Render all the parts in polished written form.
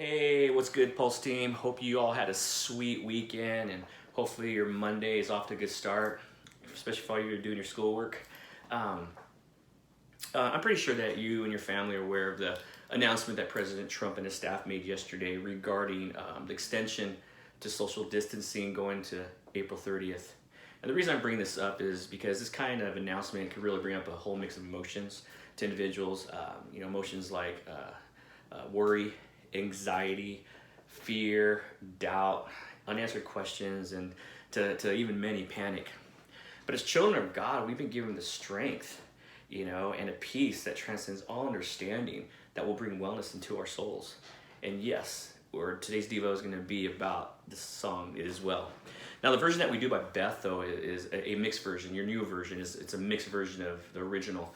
Hey, what's good, Pulse team? Hope you all had a sweet weekend and hopefully your Monday is off to a good start, especially if all you're doing your schoolwork. Um, I'm pretty sure that you and your family are aware of the announcement that President Trump and his staff made yesterday regarding the extension to social distancing going to April 30th. And the reason I bring this up is because this kind of announcement could really bring up a whole mix of emotions to individuals. Emotions like worry, anxiety, fear, doubt, unanswered questions, and to even many panic. But as children of God, we've been given the strength, and a peace that transcends all understanding that will bring wellness into our souls. And yes, today's Devo is going to be about this song, It Is Well. Now, the version that we do by Beth, though, is a mixed version. Your new version it's a mixed version of the original.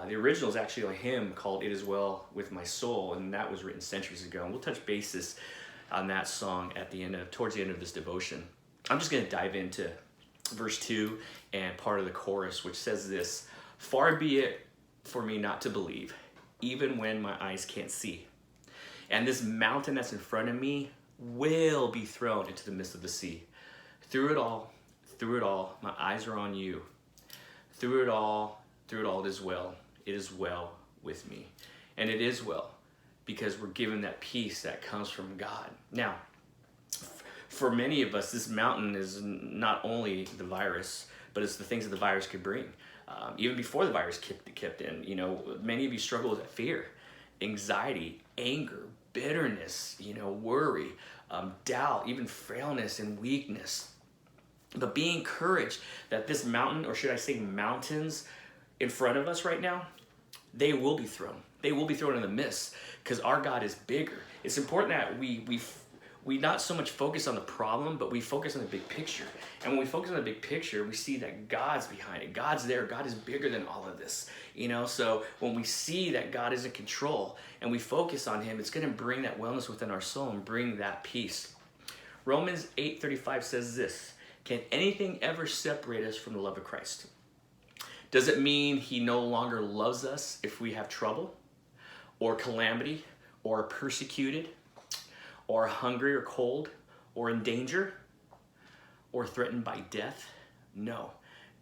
The original is actually a hymn called It Is Well With My Soul, and that was written centuries ago. And we'll touch bases on that song towards the end of this devotion. I'm just going to dive into verse 2 and part of the chorus, which says this: "Far be it for me not to believe, even when my eyes can't see. And this mountain that's in front of me will be thrown into the midst of the sea. Through it all, my eyes are on you. Through it all, it is well. It is well with me." And it is well because we're given that peace that comes from God. Now, for many of us, this mountain is not only the virus, but it's the things that the virus could bring. Even before the virus kicked in, many of you struggle with fear, anxiety, anger, bitterness, worry, doubt, even frailness and weakness. But be encouraged that this mountain, or should I say mountains, in front of us right now, they will be thrown. They will be thrown in the mist because our God is bigger. It's important that we not so much focus on the problem, but we focus on the big picture. And when we focus on the big picture, we see that God's behind it. God's there. God is bigger than all of this. So when we see that God is in control and we focus on Him, it's going to bring that wellness within our soul and bring that peace. Romans 8:35 says this: "Can anything ever separate us from the love of Christ?" Does it mean He no longer loves us if we have trouble or calamity or are persecuted or hungry or cold or in danger or threatened by death? No.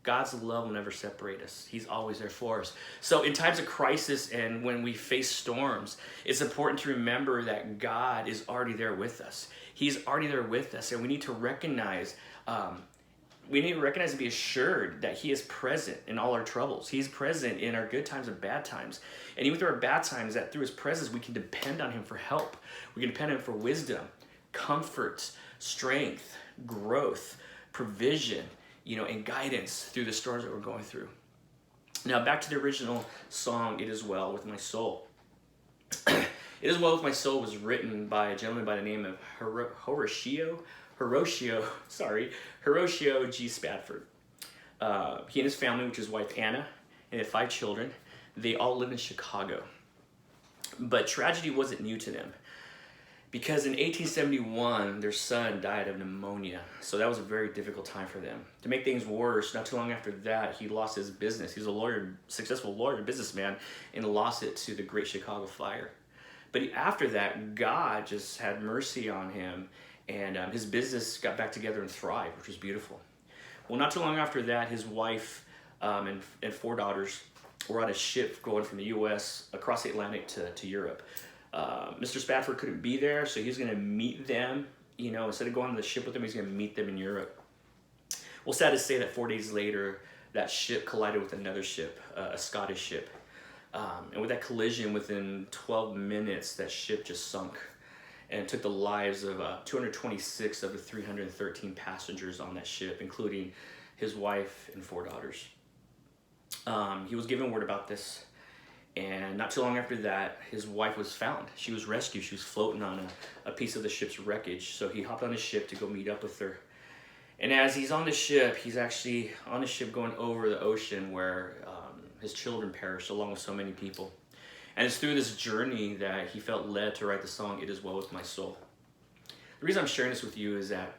God's love will never separate us. He's always there for us. So in times of crisis and when we face storms, it's important to remember that God is already there with us. He's already there with us, and we need to recognize and be assured that He is present in all our troubles. He's present in our good times and bad times. And even through our bad times, that through His presence, we can depend on Him for help. We can depend on Him for wisdom, comfort, strength, growth, provision, and guidance through the storms that we're going through. Now, back to the original song, It Is Well With My Soul. It Is Well With My Soul was written by a gentleman by the name of Horatio G. Spafford. He and his family, which is his wife Anna, and they had 5 children, they all lived in Chicago. But tragedy wasn't new to them, because in 1871, their son died of pneumonia. So that was a very difficult time for them. To make things worse, not too long after that, he lost his business. He was a successful lawyer, businessman, and lost it to the Great Chicago Fire. But after that, God just had mercy on him, and his business got back together and thrived, which was beautiful. Well, not too long after that, his wife and 4 daughters were on a ship going from the U.S. across the Atlantic to Europe. Mr. Spafford couldn't be there, so he was going to meet them. Instead of going on the ship with them, he's going to meet them in Europe. Well, sad to say that 4 days later, that ship collided with another ship, a Scottish ship. And with that collision, within 12 minutes, that ship just sunk and took the lives of 226 of the 313 passengers on that ship, including his wife and 4 daughters. He was given word about this, and not too long after that, his wife was found. She was rescued. She was floating on a piece of the ship's wreckage, so he hopped on the ship to go meet up with her. And as he's on the ship, he's actually on the ship going over the ocean where his children perished along with so many people. And it's through this journey that he felt led to write the song, It Is Well With My Soul. The reason I'm sharing this with you is that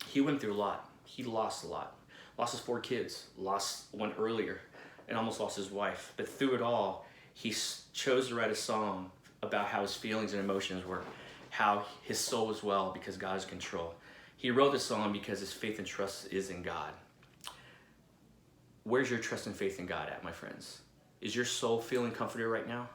he went through a lot. He lost a lot. Lost his 4 kids, lost one earlier, and almost lost his wife. But through it all, he chose to write a song about how his feelings and emotions were, how his soul is well because God is in control. He wrote this song because his faith and trust is in God. Where's your trust and faith in God at, my friends? Is your soul feeling comforted right now?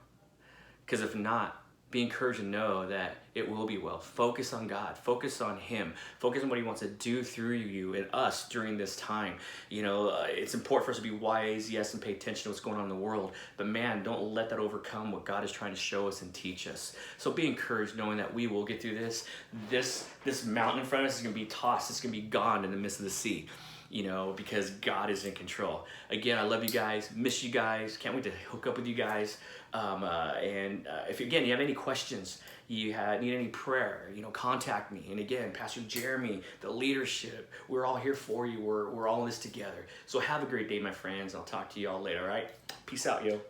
Because if not, be encouraged to know that it will be well. Focus on God. Focus on Him. Focus on what He wants to do through you and us during this time. You know, it's important for us to be wise, yes, and pay attention to what's going on in the world. But man, don't let that overcome what God is trying to show us and teach us. So be encouraged knowing that we will get through this. This mountain in front of us is going to be tossed. It's going to be gone in the midst of the sea. You know, because God is in control. Again, I love you guys, miss you guys, can't wait to hook up with you guys. If again, you have any questions, need any prayer, you know, contact me. And again, Pastor Jeremy, the leadership, we're all here for you. We're all in this together. So have a great day, my friends. I'll talk to you all later, all right? Peace out, yo.